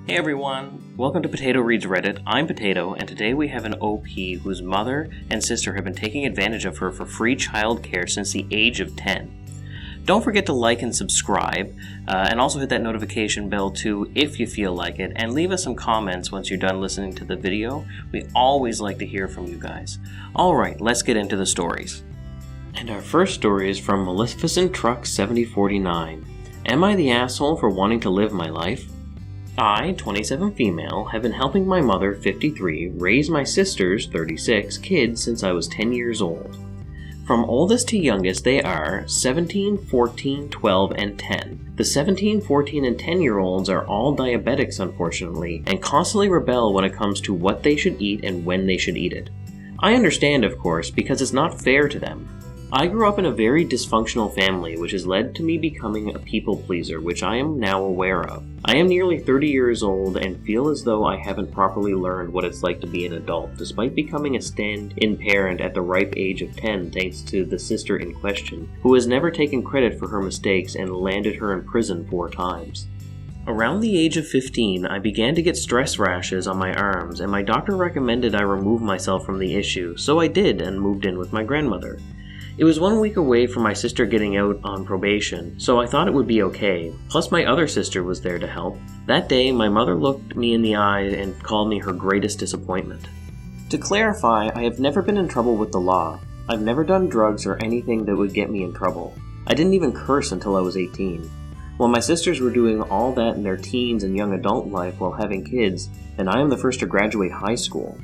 Hey everyone, welcome to Potato Reads Reddit. I'm Potato, and today we have an OP whose mother and sister have been taking advantage of her for free childcare since the age of 10. Don't forget to like and subscribe, and also hit that notification bell too if you feel like it, and leave us some comments once you're done listening to the video. We always like to hear from you guys. Alright, let's get into the stories. And our first story is from Maleficent Truck 7049. Am I the asshole for wanting to live my life? I, 27 female, have been helping my mother, 53, raise my sisters, 36, kids since I was 10 years old. From oldest to youngest, they are 17, 14, 12, and 10. The 17, 14, and 10-year-olds are all diabetics, unfortunately, and constantly rebel when it comes to what they should eat and when they should eat it. I understand, of course, because it's not fair to them. I grew up in a very dysfunctional family, which has led to me becoming a people pleaser, which I am now aware of. I am nearly 30 years old and feel as though I haven't properly learned what it's like to be an adult, despite becoming a stand-in parent at the ripe age of 10 thanks to the sister in question, who has never taken credit for her mistakes and landed her in prison 4 times. Around the age of 15, I began to get stress rashes on my arms, and my doctor recommended I remove myself from the issue, so I did and moved in with my grandmother. It was 1 week away from my sister getting out on probation, so I thought it would be okay. Plus my other sister was there to help. That day, my mother looked me in the eye and called me her greatest disappointment. To clarify, I have never been in trouble with the law. I've never done drugs or anything that would get me in trouble. I didn't even curse until I was 18. While my sisters were doing all that in their teens and young adult life while having kids, and I am the first to graduate high school.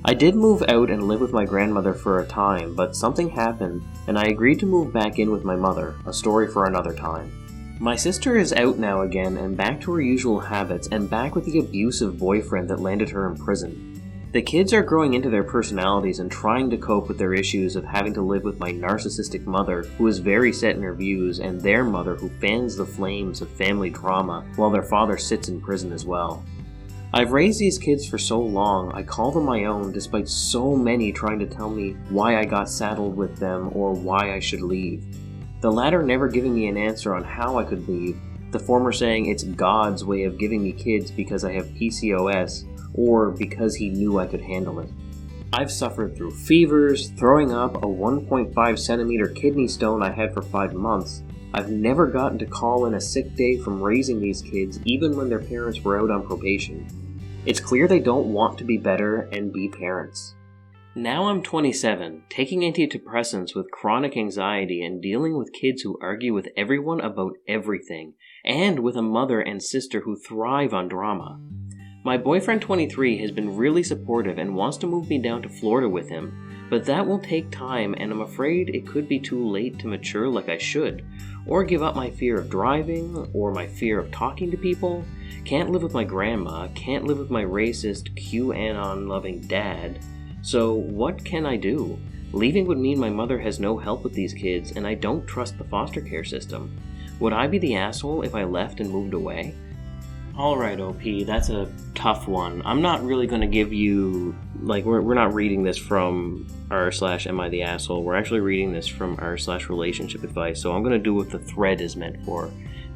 I did move out and live with my grandmother for a time, but something happened, and I agreed to move back in with my mother, a story for another time. My sister is out now again and back to her usual habits and back with the abusive boyfriend that landed her in prison. The kids are growing into their personalities and trying to cope with their issues of having to live with my narcissistic mother, who is very set in her views, and their mother who fans the flames of family drama while their father sits in prison as well. I've raised these kids for so long, I call them my own despite so many trying to tell me why I got saddled with them or why I should leave. The latter never giving me an answer on how I could leave, the former saying it's God's way of giving me kids because I have PCOS or because he knew I could handle it. I've suffered through fevers, throwing up, a 1.5 centimeter kidney stone I had for 5 months. I've never gotten to call in a sick day from raising these kids even when their parents were out on probation. It's clear they don't want to be better and be parents. Now I'm 27, taking antidepressants with chronic anxiety and dealing with kids who argue with everyone about everything, and with a mother and sister who thrive on drama. My boyfriend 23 has been really supportive and wants to move me down to Florida with him, but that will take time and I'm afraid it could be too late to mature like I should, or give up my fear of driving, or my fear of talking to people, can't live with my grandma, can't live with my racist, QAnon-loving dad. So what can I do? Leaving would mean my mother has no help with these kids, and I don't trust the foster care system. Would I be the asshole if I left and moved away? Alright, OP, that's a tough one. I'm not really going to give you, we're not reading this from r/am I the asshole. We're actually reading this from r/relationship advice, so I'm going to do what the thread is meant for,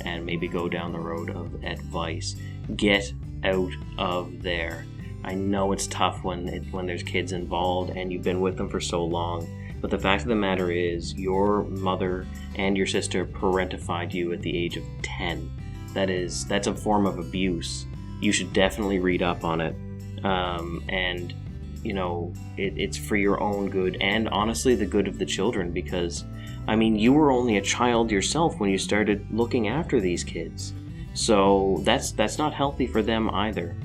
and maybe go down the road of advice. Get out of there. I know it's tough when there's kids involved and you've been with them for so long, but the fact of the matter is your mother and your sister parentified you at the age of 10. That's a form of abuse. You should definitely read up on it. And, you know, it's for your own good and honestly the good of the children because, I mean, you were only a child yourself when you started looking after these kids. So that's not healthy for them either.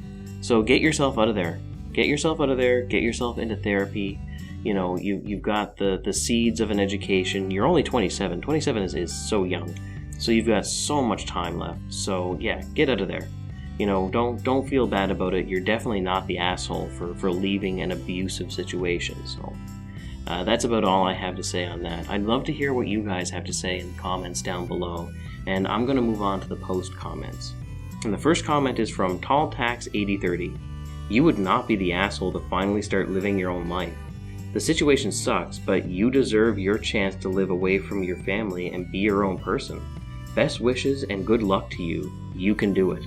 So get yourself out of there. Get yourself out of there. Get yourself into therapy. You know, you've got the seeds of an education. You're only 27. 27 is so young. So you've got so much time left. So yeah, get out of there. You know, don't feel bad about it. You're definitely not the asshole for leaving an abusive situation. So that's about all I have to say on that. I'd love to hear what you guys have to say in the comments down below. And I'm going to move on to the post comments. And the first comment is from TallTax8030. You would not be the asshole to finally start living your own life. The situation sucks, but you deserve your chance to live away from your family and be your own person. Best wishes and good luck to you. You can do it.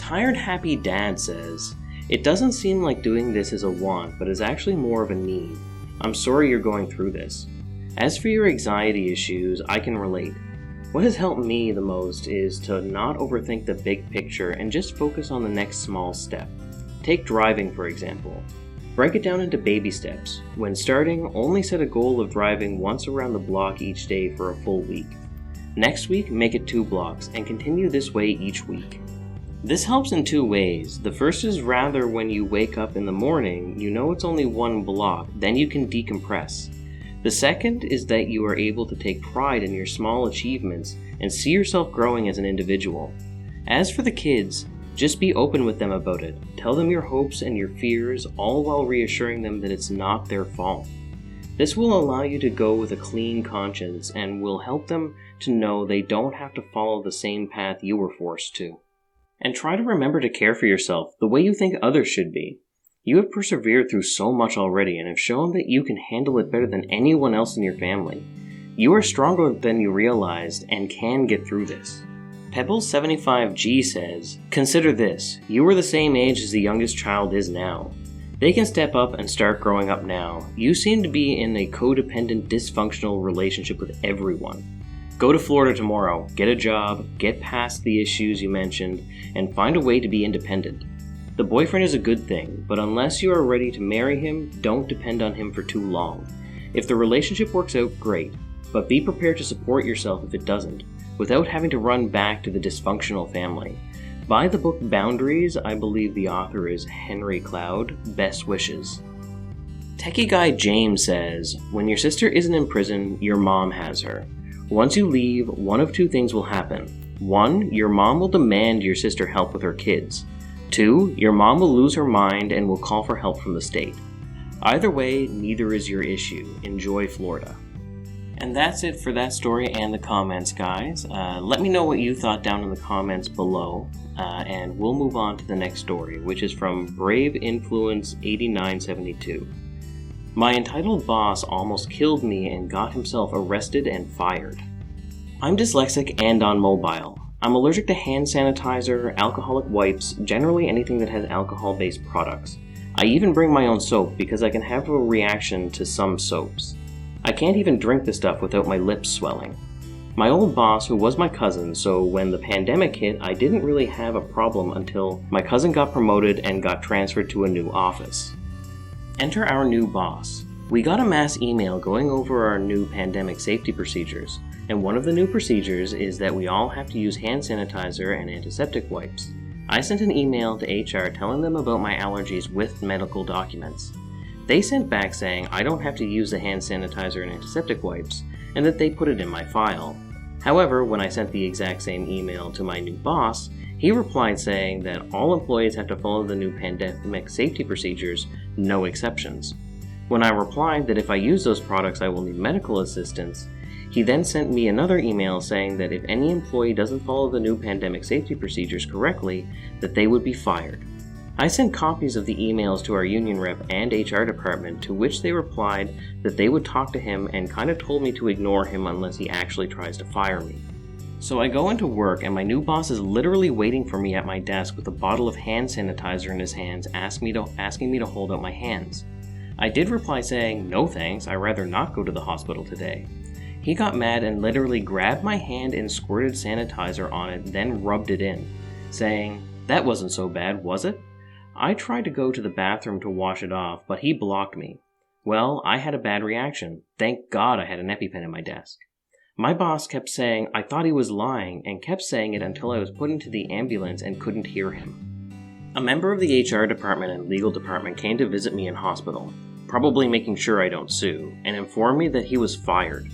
Tired Happy Dad says, "It doesn't seem like doing this is a want, but is actually more of a need. I'm sorry you're going through this. As for your anxiety issues, I can relate. What has helped me the most is to not overthink the big picture and just focus on the next small step. Take driving, for example. Break it down into baby steps. When starting, only set a goal of driving once around the block each day for a full week. Next week, make it 2 blocks, and continue this way each week." This helps in 2 ways. The first is rather when you wake up in the morning, you know it's only 1 block, then you can decompress. The second is that you are able to take pride in your small achievements and see yourself growing as an individual. As for the kids, just be open with them about it. Tell them your hopes and your fears, all while reassuring them that it's not their fault. This will allow you to go with a clean conscience and will help them to know they don't have to follow the same path you were forced to. And try to remember to care for yourself the way you think others should be. You have persevered through so much already and have shown that you can handle it better than anyone else in your family. You are stronger than you realized and can get through this. Pebbles75G says, "Consider this, you are the same age as the youngest child is now. They can step up and start growing up now. You seem to be in a codependent, dysfunctional relationship with everyone. Go to Florida tomorrow, get a job, get past the issues you mentioned, and find a way to be independent. The boyfriend is a good thing, but unless you are ready to marry him, don't depend on him for too long. If the relationship works out, great, but be prepared to support yourself if it doesn't, without having to run back to the dysfunctional family. Buy the book Boundaries, I believe the author is Henry Cloud. Best wishes." Techie Guy James says, "When your sister isn't in prison, your mom has her. Once you leave, one of 2 things will happen. 1, your mom will demand your sister help with her kids. 2, your mom will lose her mind and will call for help from the state. Either way, neither is your issue. Enjoy Florida." And that's it for that story and the comments, guys. Let me know what you thought down in the comments below, and we'll move on to the next story, which is from Brave Influence 8972. "My entitled boss almost killed me and got himself arrested and fired. I'm dyslexic and on mobile. I'm allergic to hand sanitizer, alcoholic wipes, generally anything that has alcohol-based products. I even bring my own soap because I can have a reaction to some soaps. I can't even drink the stuff without my lips swelling. My old boss, who was my cousin, so when the pandemic hit, I didn't really have a problem until my cousin got promoted and got transferred to a new office. Enter our new boss. We got a mass email going over our new pandemic safety procedures, and one of the new procedures is that we all have to use hand sanitizer and antiseptic wipes. I sent an email to HR telling them about my allergies with medical documents. They sent back saying I don't have to use the hand sanitizer and antiseptic wipes, and that they put it in my file. However, when I sent the exact same email to my new boss, he replied saying that all employees have to follow the new pandemic safety procedures, no exceptions. When I replied that if I use those products I will need medical assistance, he then sent me another email saying that if any employee doesn't follow the new pandemic safety procedures correctly, that they would be fired. I sent copies of the emails to our union rep and HR department, to which they replied that they would talk to him and kind of told me to ignore him unless he actually tries to fire me. So I go into work and my new boss is literally waiting for me at my desk with a bottle of hand sanitizer in his hands, asking me to hold out my hands. I did reply saying, "No thanks, I'd rather not go to the hospital today." He got mad and literally grabbed my hand and squirted sanitizer on it, then rubbed it in, saying, "That wasn't so bad, was it?" I tried to go to the bathroom to wash it off, but he blocked me. Well, I had a bad reaction. Thank God I had an EpiPen in my desk. My boss kept saying I thought he was lying, and kept saying it until I was put into the ambulance and couldn't hear him. A member of the HR department and legal department came to visit me in hospital, probably making sure I don't sue, and informed me that he was fired.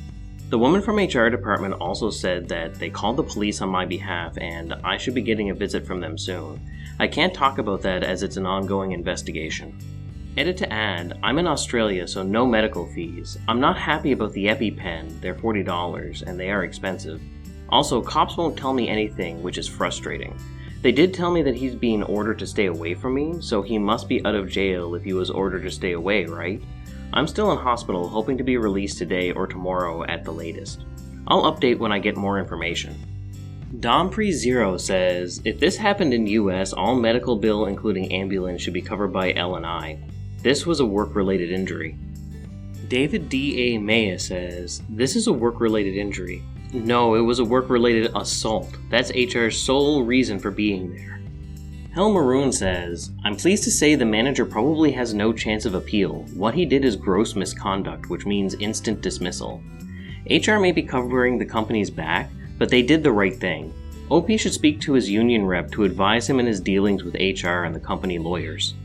The woman from HR department also said that they called the police on my behalf and I should be getting a visit from them soon. I can't talk about that as it's an ongoing investigation. Edit to add, I'm in Australia, so no medical fees. I'm not happy about the EpiPen, they're $40 and they are expensive. Also, cops won't tell me anything, which is frustrating. They did tell me that he's being ordered to stay away from me, so he must be out of jail if he was ordered to stay away, right? I'm still in hospital, hoping to be released today or tomorrow at the latest. I'll update when I get more information. Dompree0 says, if this happened in US, all medical bill including ambulance should be covered by L&I. This was a work-related injury. David D.A. Maya says, this is a work-related injury. No, it was a work-related assault. That's HR's sole reason for being there. Hell Maroon says, I'm pleased to say the manager probably has no chance of appeal. What he did is gross misconduct, which means instant dismissal. HR may be covering the company's back, but they did the right thing. OP should speak to his union rep to advise him in his dealings with HR and the company lawyers.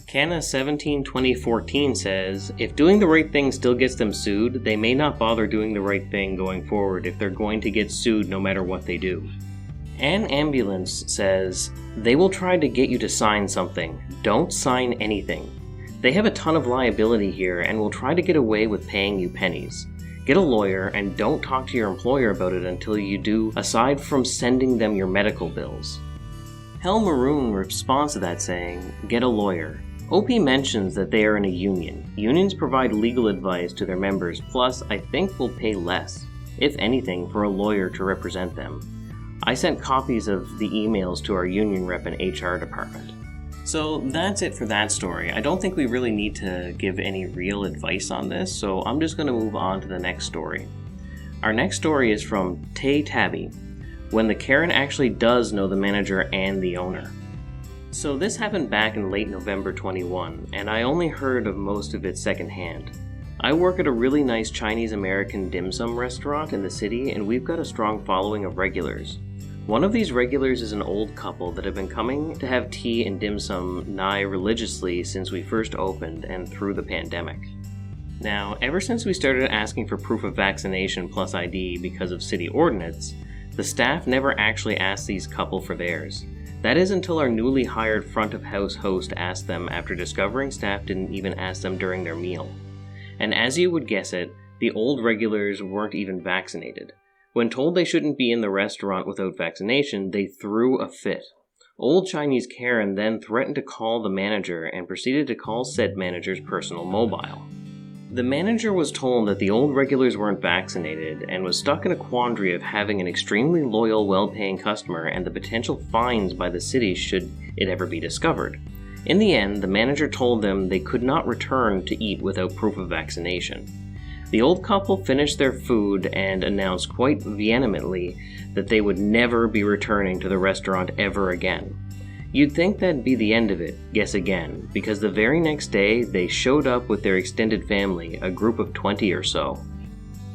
Canna172014 says, if doing the right thing still gets them sued, they may not bother doing the right thing going forward if they're going to get sued no matter what they do. An Ambulance says, they will try to get you to sign something. Don't sign anything. They have a ton of liability here and will try to get away with paying you pennies. Get a lawyer and don't talk to your employer about it until you do, aside from sending them your medical bills. Hell Maroon responds to that saying, get a lawyer. OP mentions that they are in a union. Unions provide legal advice to their members, plus I think will pay less, if anything, for a lawyer to represent them. I sent copies of the emails to our union rep and HR department. So that's it for that story. I don't think we really need to give any real advice on this, so I'm just going to move on to the next story. Our next story is from Tay Tabby, when the Karen actually does know the manager and the owner. So this happened back in late November 21, and I only heard of most of it secondhand. I work at a really nice Chinese-American dim sum restaurant in the city, and we've got a strong following of regulars. One of these regulars is an old couple that have been coming to have tea and dim sum nigh religiously since we first opened and through the pandemic. Now, ever since we started asking for proof of vaccination plus ID because of city ordinance, the staff never actually asked these couple for theirs. That is until our newly hired front of house host asked them after discovering staff didn't even ask them during their meal. And as you would guess it, the old regulars weren't even vaccinated. When told they shouldn't be in the restaurant without vaccination, they threw a fit. Old Chinese Karen then threatened to call the manager and proceeded to call said manager's personal mobile. The manager was told that the old regulars weren't vaccinated and was stuck in a quandary of having an extremely loyal, well-paying customer and the potential fines by the city should it ever be discovered. In the end, the manager told them they could not return to eat without proof of vaccination. The old couple finished their food and announced quite vehemently that they would never be returning to the restaurant ever again. You'd think that'd be the end of it, guess again, because the very next day they showed up with their extended family, a group of 20 or so.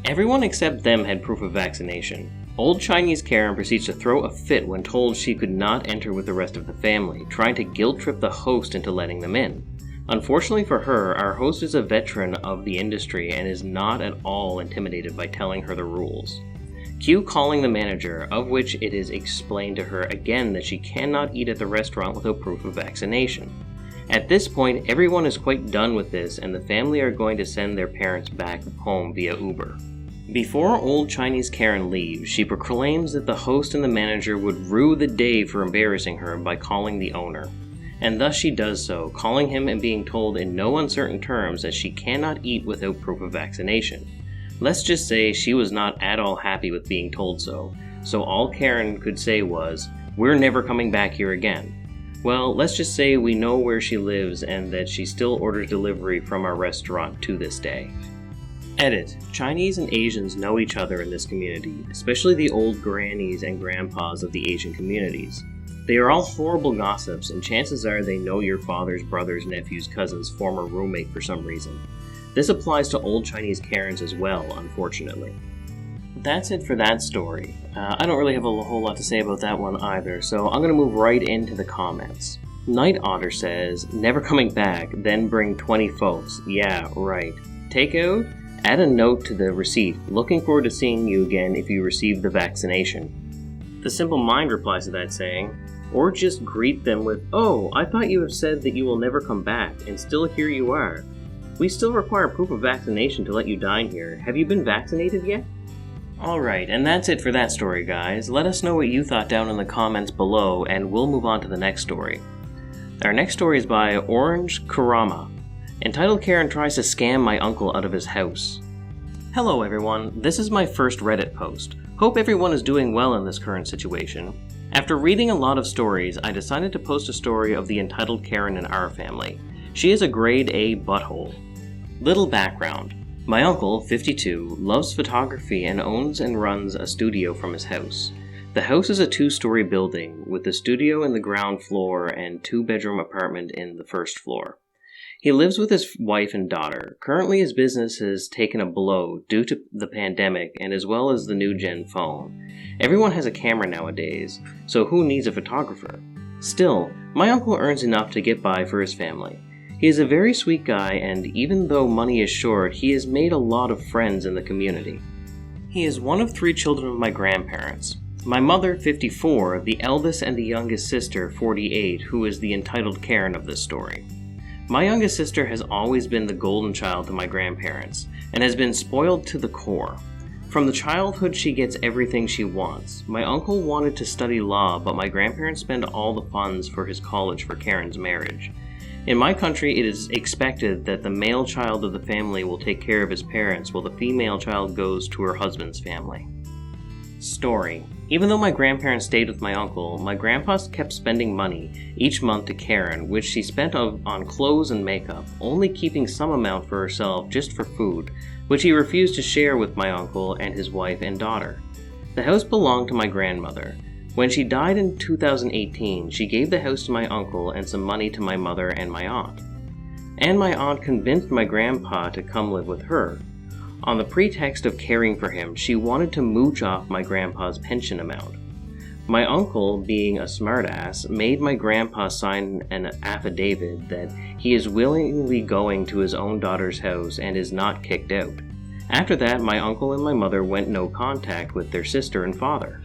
Everyone except them had proof of vaccination. Old Chinese Karen proceeds to throw a fit when told she could not enter with the rest of the family, trying to guilt-trip the host into letting them in. Unfortunately for her, our host is a veteran of the industry and is not at all intimidated by telling her the rules. Cue calling the manager, of which it is explained to her again that she cannot eat at the restaurant without proof of vaccination. At this point, everyone is quite done with this and the family are going to send their parents back home via Uber. Before old Chinese Karen leaves, she proclaims that the host and the manager would rue the day for embarrassing her by calling the owner. And thus she does so, calling him and being told in no uncertain terms that she cannot eat without proof of vaccination. Let's just say she was not at all happy with being told so all Karen could say was, "We're never coming back here again." Well, let's just say we know where she lives and that she still orders delivery from our restaurant to this day. Edit. Chinese and Asians know each other in this community, especially the old grannies and grandpas of the Asian communities. They are all horrible gossips, and chances are they know your father's brother's nephew's cousin's former roommate for some reason. This applies to old Chinese Karens as well, unfortunately. That's it for that story. I don't really have a whole lot to say about that one either, so I'm going to move right into the comments. Night Otter says, never coming back, then bring 20 folks. Yeah, right. Takeout? Add a note to the receipt. Looking forward to seeing you again if you receive the vaccination. The Simple Mind replies to that saying, or just greet them with, oh, I thought you have said that you will never come back, and still here you are. We still require proof of vaccination to let you dine here. Have you been vaccinated yet? Alright, and that's it for that story, guys. Let us know what you thought down in the comments below, and we'll move on to the next story. Our next story is by Orange Kurama, entitled Karen Tries to Scam My Uncle Out of His House. Hello everyone, this is my first Reddit post. Hope everyone is doing well in this current situation. After reading a lot of stories, I decided to post a story of the entitled Karen in our family. She is a grade A butthole. Little background. My uncle, 52, loves photography and owns and runs a studio from his house. The house is a 2-story building with the studio in the ground floor and 2-bedroom apartment in the first floor. He lives with his wife and daughter. Currently his business has taken a blow due to the pandemic and as well as the new gen phone. Everyone has a camera nowadays, so who needs a photographer? Still, my uncle earns enough to get by for his family. He is a very sweet guy, and even though money is short, he has made a lot of friends in the community. He is one of 3 children of my grandparents. My mother, 54, the eldest and the youngest sister, 48, who is the entitled Karen of this story. My youngest sister has always been the golden child to my grandparents, and has been spoiled to the core. From the childhood she gets everything she wants. My uncle wanted to study law, but my grandparents spend all the funds for his college for Karen's marriage. In my country, it is expected that the male child of the family will take care of his parents while the female child goes to her husband's family. Story. Even though my grandparents stayed with my uncle, my grandpa kept spending money each month to Karen, which she spent on clothes and makeup, only keeping some amount for herself just for food, which he refused to share with my uncle and his wife and daughter. The house belonged to my grandmother. When she died in 2018, she gave the house to my uncle and some money to my mother and my aunt. And my aunt convinced my grandpa to come live with her. On the pretext of caring for him, she wanted to mooch off my grandpa's pension amount. My uncle, being a smartass, made my grandpa sign an affidavit that he is willingly going to his own daughter's house and is not kicked out. After that, my uncle and my mother went no contact with their sister and father.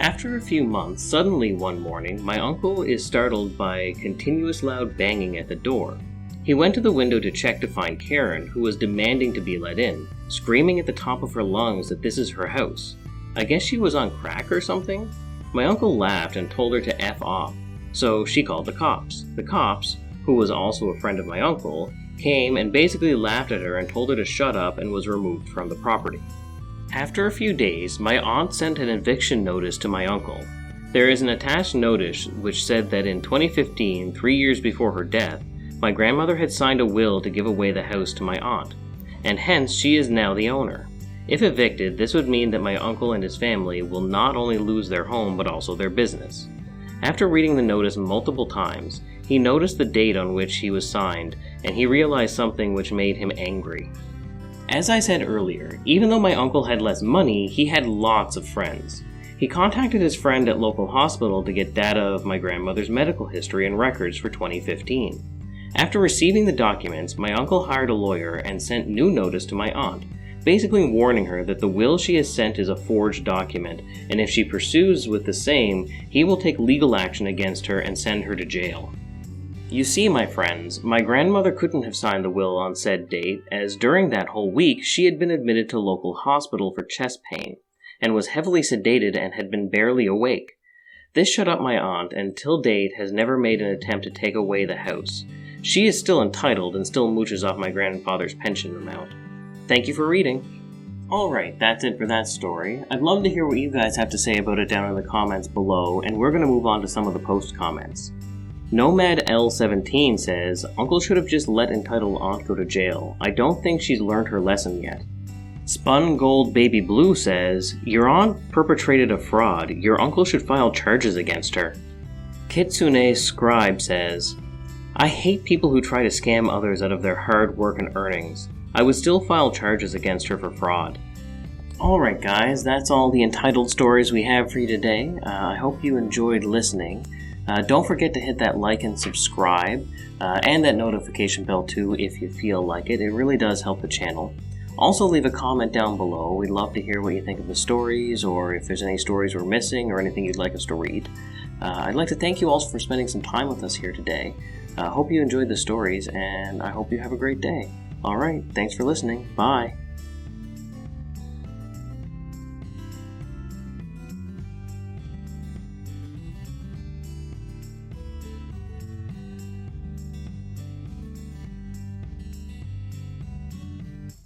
After a few months, suddenly one morning, my uncle is startled by continuous loud banging at the door. He went to the window to check to find Karen, who was demanding to be let in, screaming at the top of her lungs that this is her house. I guess she was on crack or something? My uncle laughed and told her to F off, so she called the cops. The cops, who was also a friend of my uncle, came and basically laughed at her and told her to shut up and was removed from the property. After a few days, my aunt sent an eviction notice to my uncle. There is an attached notice which said that in 2015, 3 years before her death, my grandmother had signed a will to give away the house to my aunt, and hence she is now the owner. If evicted, this would mean that my uncle and his family will not only lose their home but also their business. After reading the notice multiple times, he noticed the date on which he was signed, and he realized something which made him angry. As I said earlier, even though my uncle had less money, he had lots of friends. He contacted his friend at local hospital to get data of my grandmother's medical history and records for 2015. After receiving the documents, my uncle hired a lawyer and sent new notice to my aunt, basically warning her that the will she has sent is a forged document, and if she pursues with the same, he will take legal action against her and send her to jail. You see, my friends, my grandmother couldn't have signed the will on said date, as during that whole week she had been admitted to local hospital for chest pain, and was heavily sedated and had been barely awake. This shut up my aunt, and till date has never made an attempt to take away the house. She is still entitled and still mooches off my grandfather's pension amount. Thank you for reading. Alright, that's it for that story. I'd love to hear what you guys have to say about it down in the comments below, and we're going to move on to some of the post comments. Nomad L17 says, Uncle should have just let entitled aunt go to jail. I don't think she's learned her lesson yet. Spun Gold Baby Blue says, your aunt perpetrated a fraud. Your uncle should file charges against her. Kitsune Scribe says, I hate people who try to scam others out of their hard work and earnings. I would still file charges against her for fraud. Alright guys, that's all the entitled stories we have for you today. I hope you enjoyed listening. Don't forget to hit that like and subscribe, and that notification bell too if you feel like it. It really does help the channel. Also leave a comment down below. We'd love to hear what you think of the stories, or if there's any stories we're missing, or anything you'd like us to read. I'd like to thank you all for spending some time with us here today. Hope you enjoyed the stories, and I hope you have a great day. Alright, thanks for listening. Bye.